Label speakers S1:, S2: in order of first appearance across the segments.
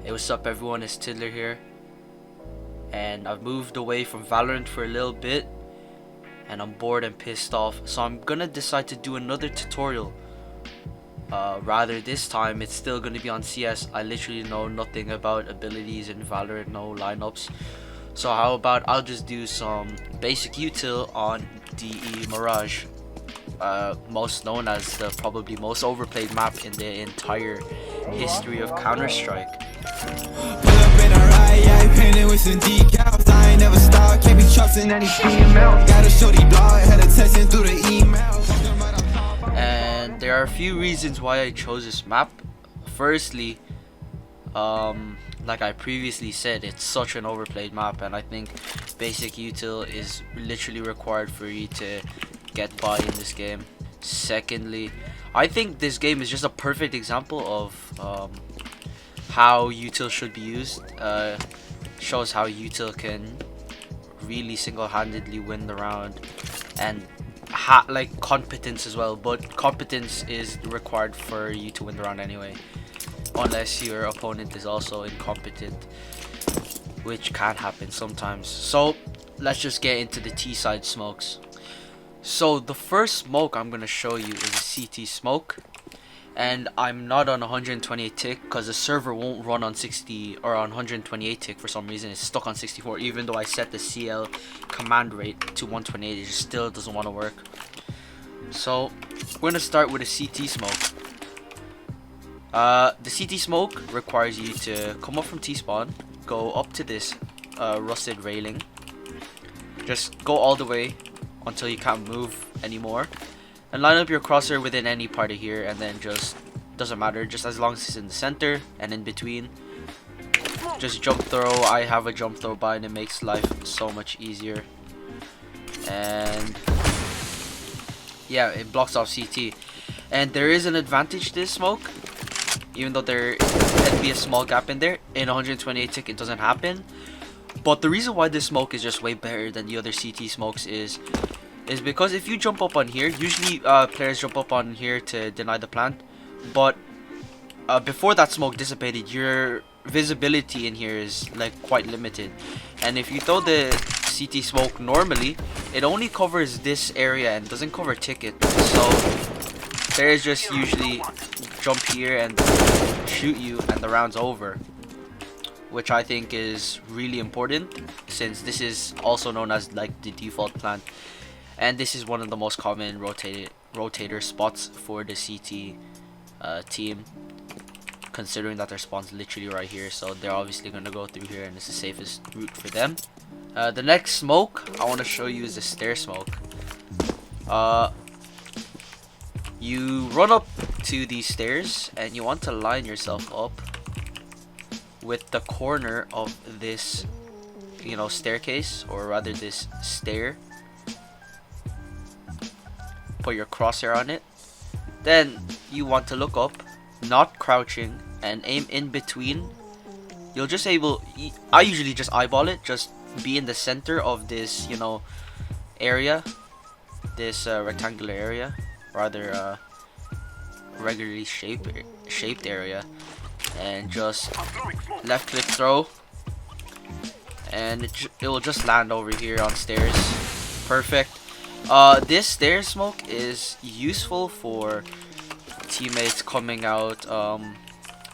S1: Hey, what's up everyone, it's Tiddler here, and I've moved away from Valorant for a little bit and I'm bored and pissed off, so I'm gonna decide to do another tutorial. Rather this time it's still gonna be on CS. I literally know nothing about abilities in Valorant, no lineups, so how about I'll just do some basic util on DE Mirage, most known as the probably most overplayed map in the entire history of Counter-Strike.
S2: Pull up in a ride, painted with some decals. I ain't never stop, can't be trusting any female. Got a shorty blog, had a texting through the email.
S1: And there are a few reasons why I chose this map. Firstly, like I previously said, it's such an overplayed map, and I think basic util is literally required for you to get by in this game. Secondly, I think this game is just a perfect example of how util should be used. Shows how util can really single-handedly win the round, and like competence as well, but competence is required for you to win the round anyway, unless your opponent is also incompetent, which can happen sometimes. So let's just get into the T side smokes. So the first smoke I'm gonna show you is a CT smoke, and I'm not on 128 tick because the server won't run on 60 or on 128 tick for some reason. It's stuck on 64, even though I set the CL command rate to 128. It just still doesn't want to work. So we're gonna start with a CT smoke. The CT smoke requires you to come up from T-spawn, go up to this rusted railing, just go all the way until you can't move anymore, and line up your crosshair within any part of here, and then just doesn't matter, just as long as it's in the center and in between. Just jump throw. I have a jump throw bind, it makes life so much easier, and yeah, it blocks off CT. And there is an advantage to this smoke, even though there can be a small gap in there. In 128 tick it doesn't happen, but the reason why this smoke is just way better than the other CT smokes is because if you jump up on here, usually players jump up on here to deny the plant, but before that smoke dissipated, your visibility in here is like quite limited, and if you throw the CT smoke normally, it only covers this area and doesn't cover ticket, so players just usually jump here and shoot you and the round's over, which I think is really important, since this is also known as like the default plant, and this is one of the most common rotator spots for the CT team, considering that their spawn's literally right here, so they're obviously going to go through here and it's the safest route for them. The next smoke I want to show you is a stair smoke. You run up to these stairs and you want to line yourself up with the corner of this, staircase, or rather this stair. Put your crosshair on it, then you want to look up, not crouching, and aim in between. You'll just I usually just eyeball it, just be in the center of this area, this rectangular area, rather regularly shaped area, and just left click throw, and it will just land over here on stairs. Perfect. This stair smoke is useful for teammates coming out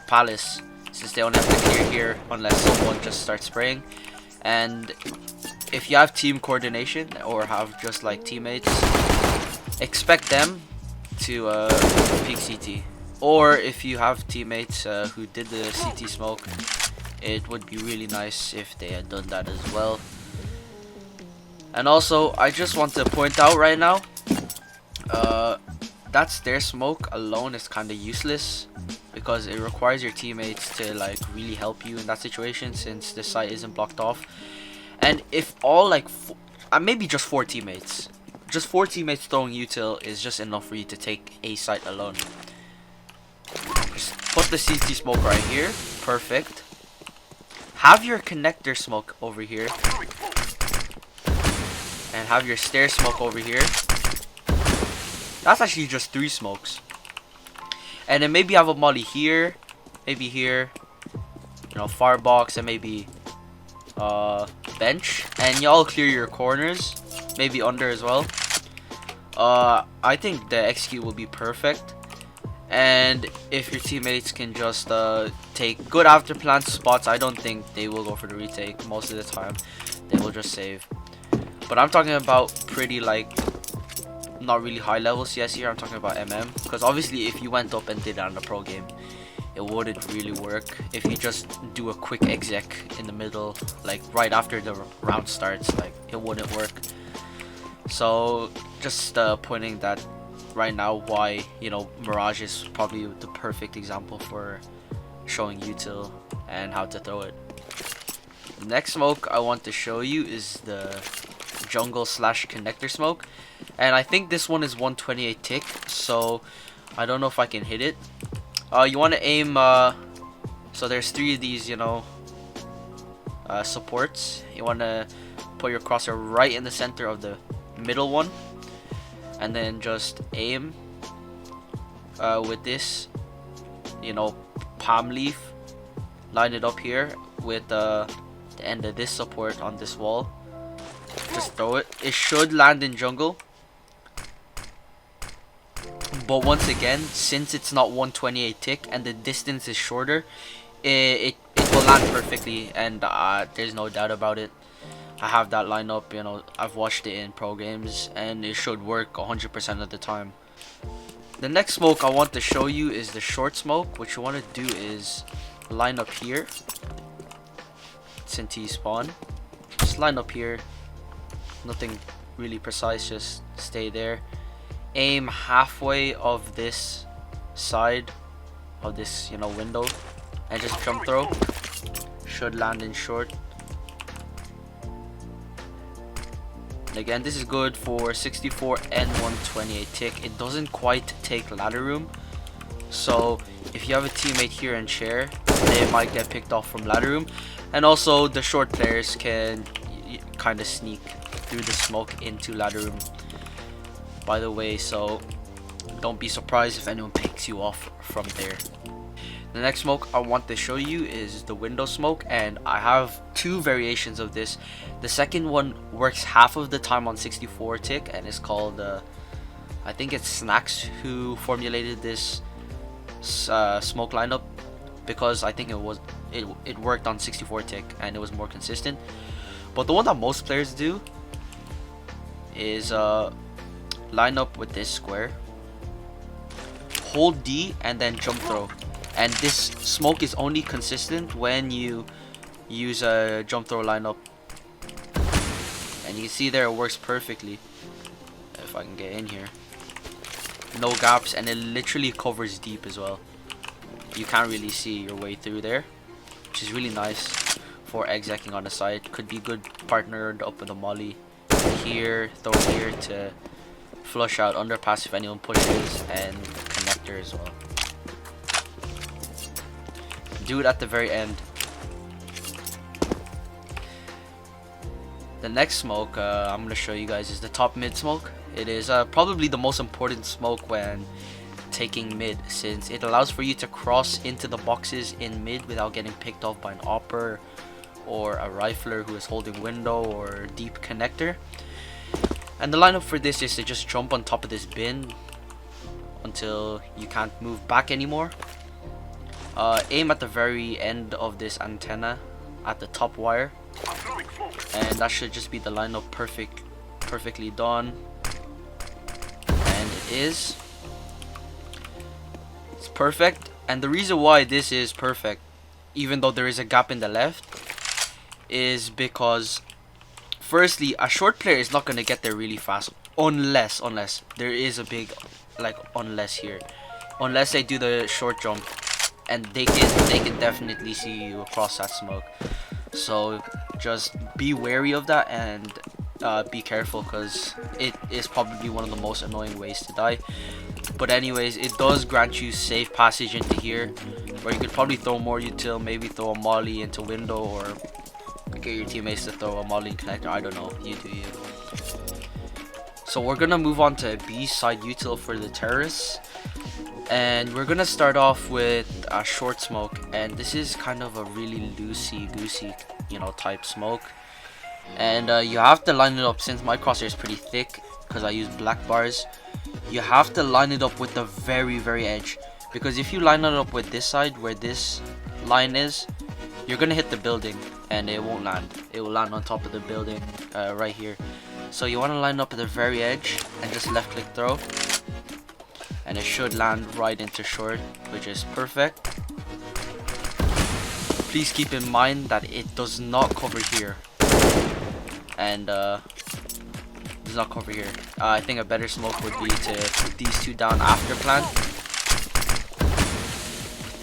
S1: palace, since they don't have to clear here unless someone just starts spraying. And if you have team coordination or have just like teammates, expect them to peek CT. Or if you have teammates who did the CT smoke, it would be really nice if they had done that as well. And also, I just want to point out right now, that stair smoke alone is kind of useless, because it requires your teammates to like really help you in that situation, since the site isn't blocked off. And if all maybe just four teammates throwing util is just enough for you to take a site alone. Just put the CT smoke right here. Perfect. Have your connector smoke over here, and have your stair smoke over here. That's actually just 3 smokes. And then maybe have a molly here, maybe here, you know, firebox and maybe bench, and y'all clear your corners, maybe under as well. I think the execute will be perfect, and if your teammates can just take good after plant spots, I don't think they will go for the retake. Most of the time they will just save. But I'm talking about pretty, like, not really high level CS here. I'm talking about because obviously if you went up and did that in the pro game, it wouldn't really work. If you just do a quick exec in the middle, like right after the round starts, like, it wouldn't work. So just pointing that right now, why, you know, Mirage is probably the perfect example for showing util and how to throw it. The next smoke I want to show you is the jungle / connector smoke, and I think this one is 128 tick, so I don't know if I can hit it. You want to aim, so there's 3 of these, you know, supports. You want to put your crosshair right in the center of the middle one, and then just aim with this, you know, palm leaf. Line it up here with the end of this support on this wall. Just throw it. It should land in jungle, but once again, since it's not 128 tick and the distance is shorter, it will land perfectly, and there's no doubt about it. I have that lineup, you know, I've watched it in pro games, and it should work 100% of the time. The next smoke I want to show you is the short smoke. What you want to do is line up here. It's in T-spawn. Just line up here. Nothing really precise, just stay there. Aim halfway of this side of this, you know, window, and just jump throw. Should land in short. Again, this is good for 64 and 128 tick. It doesn't quite take ladder room, so if you have a teammate here in chair, they might get picked off from ladder room. And also the short players can kind of sneak through the smoke into ladder room, by the way, so don't be surprised if anyone picks you off from there. The next smoke I want to show you is the window smoke, and I have 2 variations of this. The second one works half of the time on 64 tick, and it's called I think it's Snacks who formulated this smoke lineup, because I think it worked on 64 tick and it was more consistent. But the one that most players do is line up with this square, hold D, and then jump throw. And this smoke is only consistent when you use a jump throw lineup, and you can see there it works perfectly. If I can get in here, no gaps, and it literally covers deep as well. You can't really see your way through there, which is really nice for execing on the side. Could be good partnered up with a molly here, throw here to flush out underpass if anyone pushes, and connector as well. Do it at the very end. The next smoke I'm going to show you guys is the top mid smoke. It is probably the most important smoke when taking mid, since it allows for you to cross into the boxes in mid without getting picked off by an opper or a rifler who is holding window or deep connector. And the lineup for this is to just jump on top of this bin until you can't move back anymore. Aim at the very end of this antenna at the top wire, and that should just be the lineup perfectly done. And it is. It's perfect. And the reason why this is perfect, even though there is a gap in the left, is because firstly, a short player is not going to get there really fast unless there is a big unless here, unless they do the short jump, and they can definitely see you across that smoke. So just be wary of that, and be careful, because it is probably one of the most annoying ways to die. But anyways, it does grant you safe passage into here, where you could probably throw more util, maybe throw a molly into window, or get your teammates to throw a molly connector. I don't know, you do you. So we're gonna move on to B side util for the terrorists. And we're gonna start off with a short smoke, and this is kind of a really loosey goosey, you know, type smoke. And you have to line it up. Since my crosshair is pretty thick because I use black bars, you have to line it up with the very edge, because if you line it up with this side where this line is, you're gonna hit the building and it won't land. It will land on top of the building right here. So you want to line up at the very edge and just left click throw, and it should land right into short, which is perfect. Please keep in mind that it does not cover here, and does not cover here. I think a better smoke would be to put these two down after plant.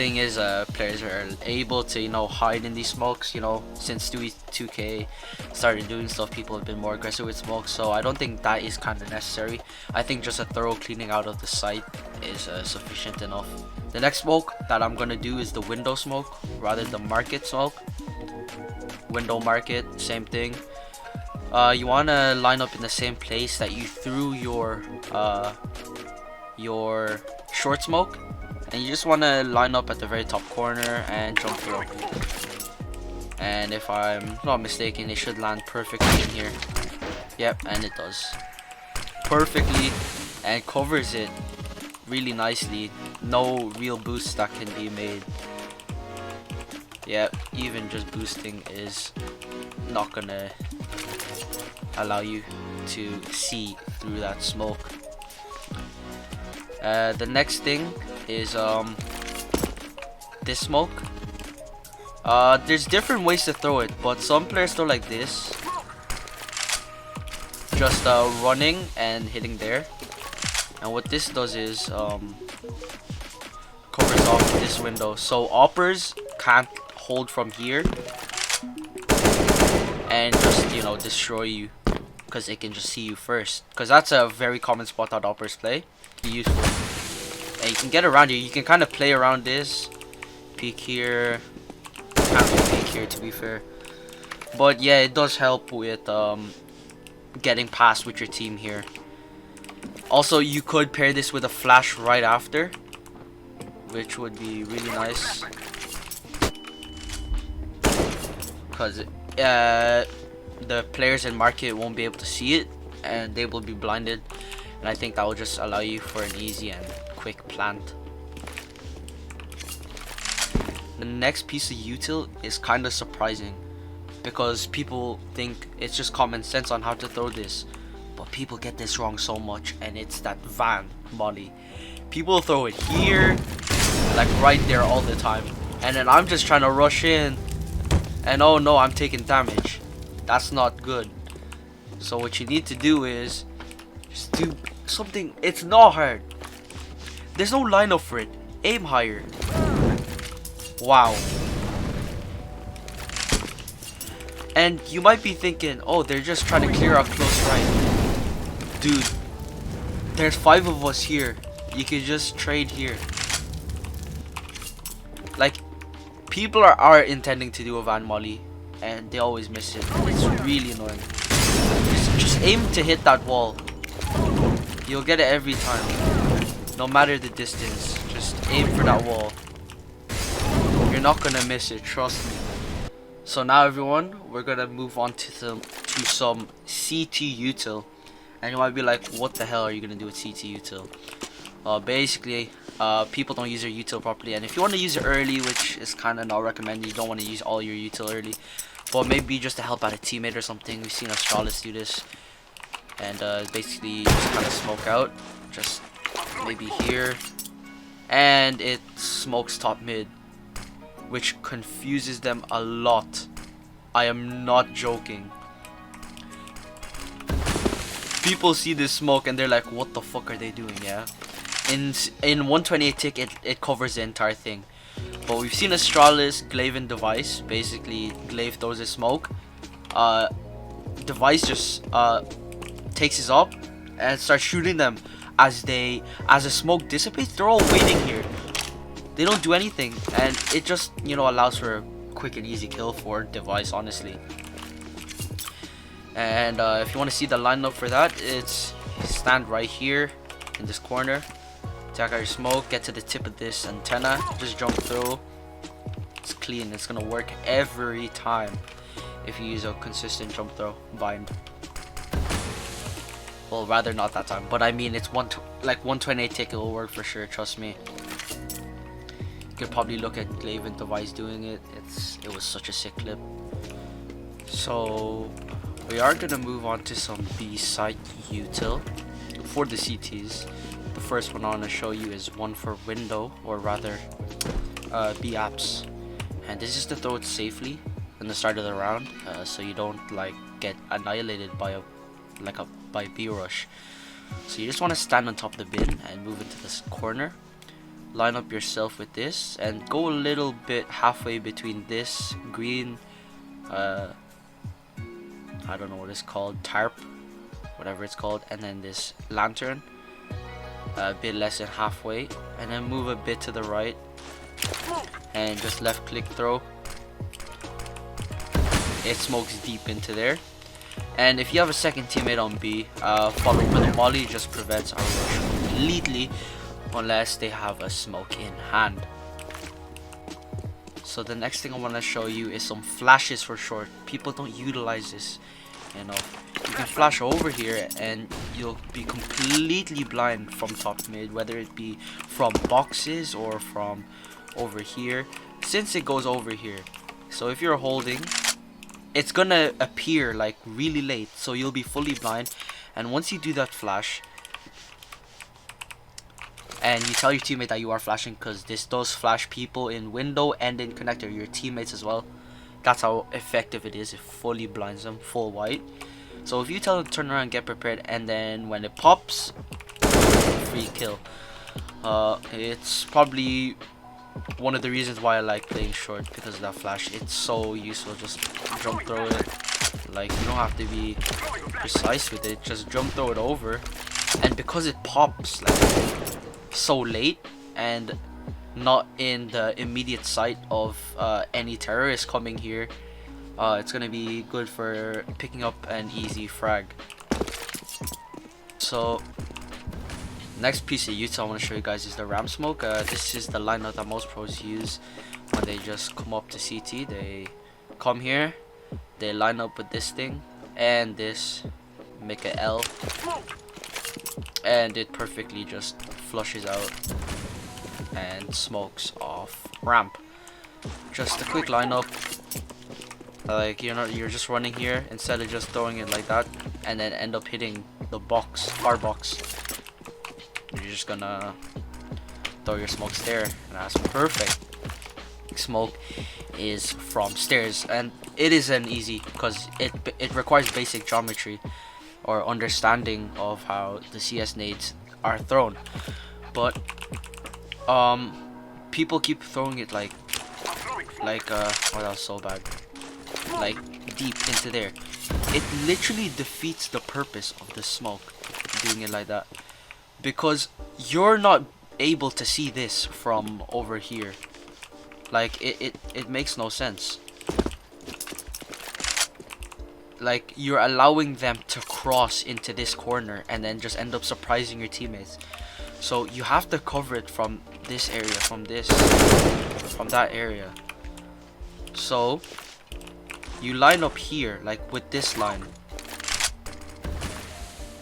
S1: Thing is, players are able to, you know, hide in these smokes. You know, since 2K started doing stuff, people have been more aggressive with smokes, so I don't think that is kind of necessary. I think just a thorough cleaning out of the site is sufficient enough. The next smoke that I'm gonna do is the window smoke, rather the market smoke. Window market, same thing. You want to line up in the same place that you threw your short smoke, and you just want to line up at the very top corner and jump through. And if I'm not mistaken, it should land perfectly in here. Yep, and it does perfectly and covers it really nicely. No real boost that can be made. Yep, even just boosting is not gonna allow you to see through that smoke. The next thing is this smoke. There's different ways to throw it, but some players throw like this, just running and hitting there. And what this does is covers off this window, so oppers can't hold from here and just, you know, destroy you, because it can just see you first, because that's a very common spot that oppers play. Be useful. And you can get around here. You can kind of play around this. Peek here. Can't really peek here, to be fair. But yeah, it does help with getting past with your team here. Also, you could pair this with a flash right after, which would be really nice, because the players in market won't be able to see it and they will be blinded, and I think that will just allow you for an easy and quick plant. The next piece of util is kind of surprising, because people think it's just common sense on how to throw this, but people get this wrong so much, and it's that van molly. People throw it here, like right there all the time, and then I'm just trying to rush in, and oh no, I'm taking damage. That's not good. So what you need to do is just do something. It's not hard. There's no lineup for it. Aim higher. Wow. And you might be thinking, oh, they're just trying to clear out close right. Dude, there's 5 of us here. You can just trade here. Like, people are intending to do a van molly, and they always miss it. It's really annoying. Just aim to hit that wall. You'll get it every time, no matter the distance. Just aim for that wall. You're not gonna miss it, trust me. So now, everyone, we're gonna move on to some CT util. And you might be like, what the hell are you gonna do with CT util? Basically, people don't use their util properly, and if you want to use it early, which is kind of not recommended, you don't want to use all your util early, but maybe just to help out a teammate or something. We've seen Astralis do this, and basically just kind of smoke out, just maybe here, and it smokes top mid, which confuses them a lot. I am not joking. People see this smoke and they're like, what the fuck are they doing? Yeah, in 128 tick it covers the entire thing, but we've seen Astralis, Glaive, and Device. Basically, Glaive throws a smoke, Device just takes his up and starts shooting them. As the smoke dissipates, they're all waiting here. They don't do anything, and it just, you know, allows for a quick and easy kill for Device, honestly. And if you want to see the lineup for that, it's stand right here in this corner, Take out your smoke, get to the tip of this antenna, just jump through. It's clean. It's gonna work every time if you use a consistent jump throw bind. Well, rather not that time, but I mean it's like 128 tick. It will work for sure. Trust me. You could probably look at Glavin Device doing it. It was such a sick clip. So we are gonna move on to some B site util for the CTs. The first one I want to show you is one for window, or rather B apps, and this is to throw it safely in the start of the round, so you don't like get annihilated by by B rush. So you just want to stand on top of the bin and move into this corner, line up yourself with this, and go a little bit halfway between this green I don't know what it's called, tarp, whatever it's called, and then this lantern, a bit less than halfway, and then move a bit to the right and just left click throw. It smokes deep into there, and if you have a second teammate on B, following with a molly just prevents our rush completely unless they have a smoke in hand. So the next thing I want to show you is some flashes for short. People don't utilize this enough. You can flash over here and you'll be completely blind from top mid, whether it be from boxes or from over here, since it goes over here. So if you're holding, it's gonna appear like really late, so you'll be fully blind. And once you do that flash and you tell your teammate that you are flashing, because this does flash people in window and in connector, your teammates as well. That's how effective it is. It fully blinds them full white. So if you tell them to turn around, get prepared, and then when it pops, free kill. It's probably one of the reasons why I like playing short, because of that flash. It's so useful. Just jump throw it. Like, you don't have to be precise with it. Just jump throw it over, and because it pops like so late and not in the immediate sight of any terrorist coming here, it's gonna be good for picking up an easy frag. So next piece of util I want to show you guys is the ram smoke. This is the lineup that most pros use when they just come up to CT. They come here, they line up with this thing and this, make a L, and it perfectly just flushes out and smokes off ramp. Just a quick lineup. Like, you're just running here instead of just throwing it like that and then end up hitting the box, far box. You're just gonna throw your smokes there, and that's perfect. Smoke is from stairs, and it is an easy because it requires basic geometry or understanding of how the CS nades are thrown. But people keep throwing it like oh, that was so bad, like deep into there. It literally defeats the purpose of the smoke doing it like that, because you're not able to see this from over here. Like, it makes no sense. Like, you're allowing them to cross into this corner and then just end up surprising your teammates. So you have to cover it from this area, from that area. So you line up here, like with this line.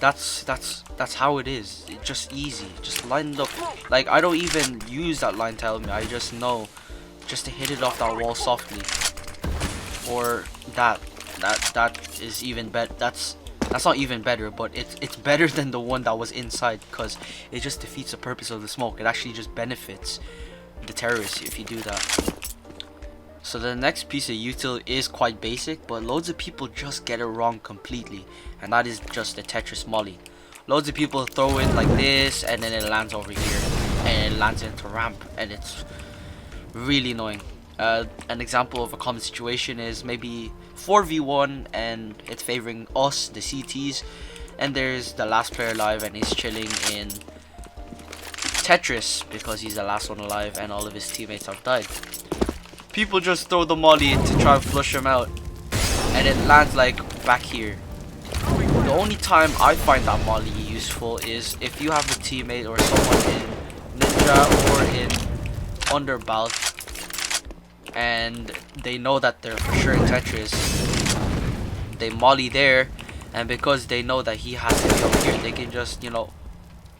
S1: That's how it is. It's just easy. Just lined up. Like, I don't even use that line tell me. I just know just to hit it off that wall softly. Or that is even better. That's not even better, but it's better than the one that was inside, because it just defeats the purpose of the smoke. It actually just benefits the terrorists if you do that. So the next piece of util is quite basic, but loads of people just get it wrong completely, and that is just the Tetris molly. Loads of people throw it like this, and then it lands over here, and it lands into ramp, and it's really annoying. An example of a common situation is maybe 4v1 and it's favoring us, the CTs, and there's the last player alive and he's chilling in Tetris because he's the last one alive and all of his teammates have died. People just throw the molly to try and flush him out, and it lands like back here. The only time I find that molly useful is if you have a teammate or someone in strat or in underbalt, and they know that they're for sure in Tetris, they molly there, and because they know that he has to be up here, they can just, you know,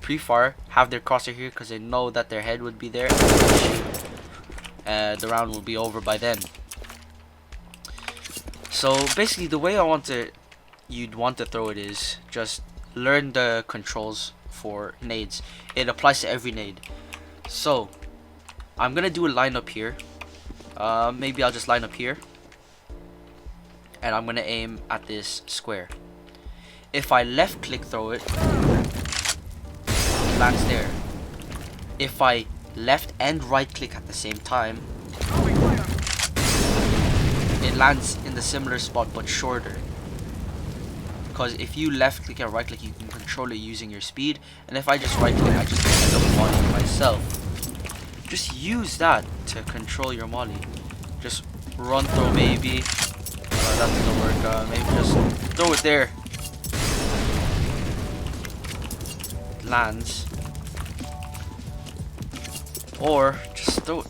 S1: pre-fire, have their crosshair here because they know that their head would be there. The round will be over by then. So basically the way you'd want to throw it is just learn the controls for nades. It applies to every nade. So I'm gonna do a lineup here. Maybe I'll just line up here, and I'm gonna aim at this square. If I left click throw it, it lands there. If I left and right click at the same time, it lands in the similar spot but shorter. Because if you left click and right click, you can control it using your speed, and if I just right click, I just end up mollying myself. Just use that to control your molly. Just run throw maybe. That doesn't work. Maybe just throw it there. It lands. Or just throw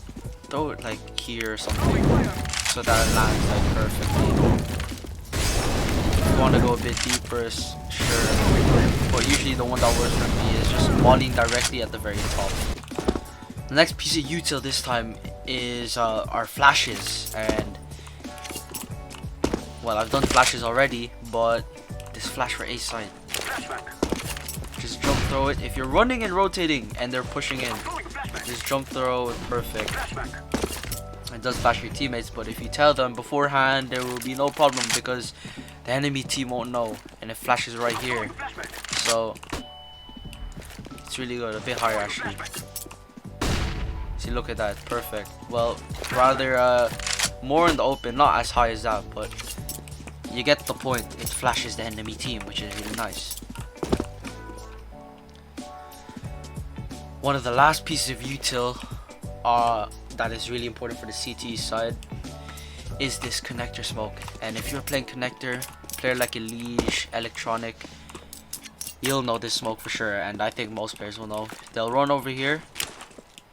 S1: it like here or something, so that it lands like perfectly. If you want to go a bit deeper, sure. But usually the one that works for me is just mollying directly at the very top. The next piece of util this time is our flashes, and well, I've done flashes already, but this flash for A side. Just jump throw it. If you're running and rotating and they're pushing in, just jump throw it, perfect. It does flash your teammates, but if you tell them beforehand, there will be no problem because the enemy team won't know, and it flashes right here. So it's really good, a bit higher actually. See, look at that, perfect. Well, rather more in the open, not as high as that, but you get the point. It flashes the enemy team, which is really nice. One of the last pieces of util that is really important for the CT side is this connector smoke. And if you're playing connector, player like Elige, Electronic, you'll know this smoke for sure, and I think most players will know. They'll run over here,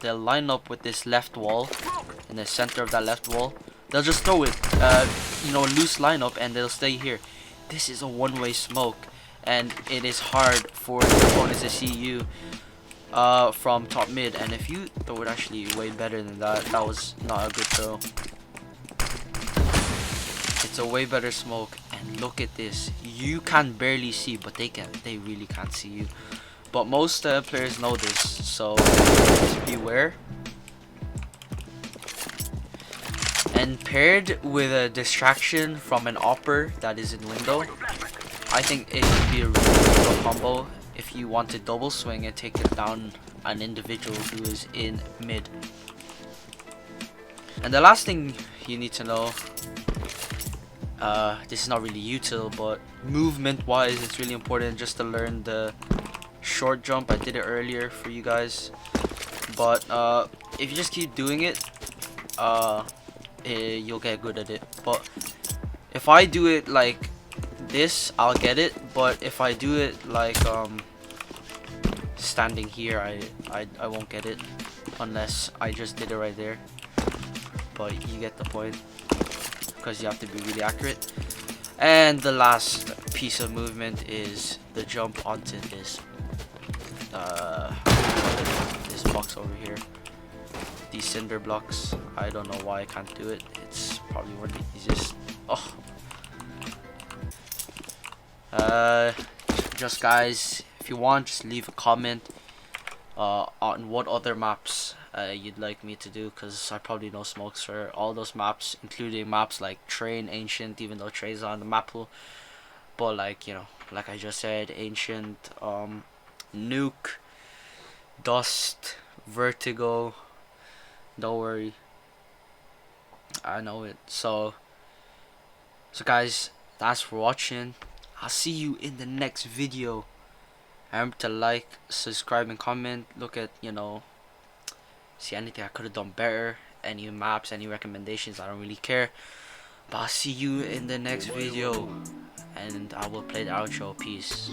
S1: they'll line up with this left wall, in the center of that left wall. They'll just throw it, you know, loose lineup, and they'll stay here. This is a one-way smoke, and it is hard for the opponents to see you from top mid. And if you throw it actually way better than that, that was not a good throw. It's a way better smoke, and look at this. You can barely see, but they really can't see you. But most players know this, so just beware. And paired with a distraction from an opper that is in window, I think it would be a really good combo if you want to double swing and take it down an individual who is in mid. And the last thing you need to know, this is not really util, but movement wise it's really important just to learn the short jump. I did it earlier for you guys, but if you just keep doing it, you'll get good at it. But if I do it like this, I'll get it, but if I do it like standing here, I won't get it unless I just did it right there. But you get the point, because you have to be really accurate. And the last piece of movement is the jump onto this this box over here. These cinder blocks, I don't know why I can't do it. It's probably one of the easiest. Just guys, if you want, just leave a comment on what other maps you'd like me to do, because I probably know smokes for all those maps, including maps like Train, Ancient, even though Train's on the map pool. But like, you know, like I just said, Ancient, Nuke, Dust, Vertigo, don't worry, I know it. So guys, thanks for watching. I'll see you in the next video. Remember to like, subscribe, and comment. Look at, you know, see anything I could have done better, any maps, any recommendations, I don't really care. But I'll see you in the next video, and I will play the outro. Peace.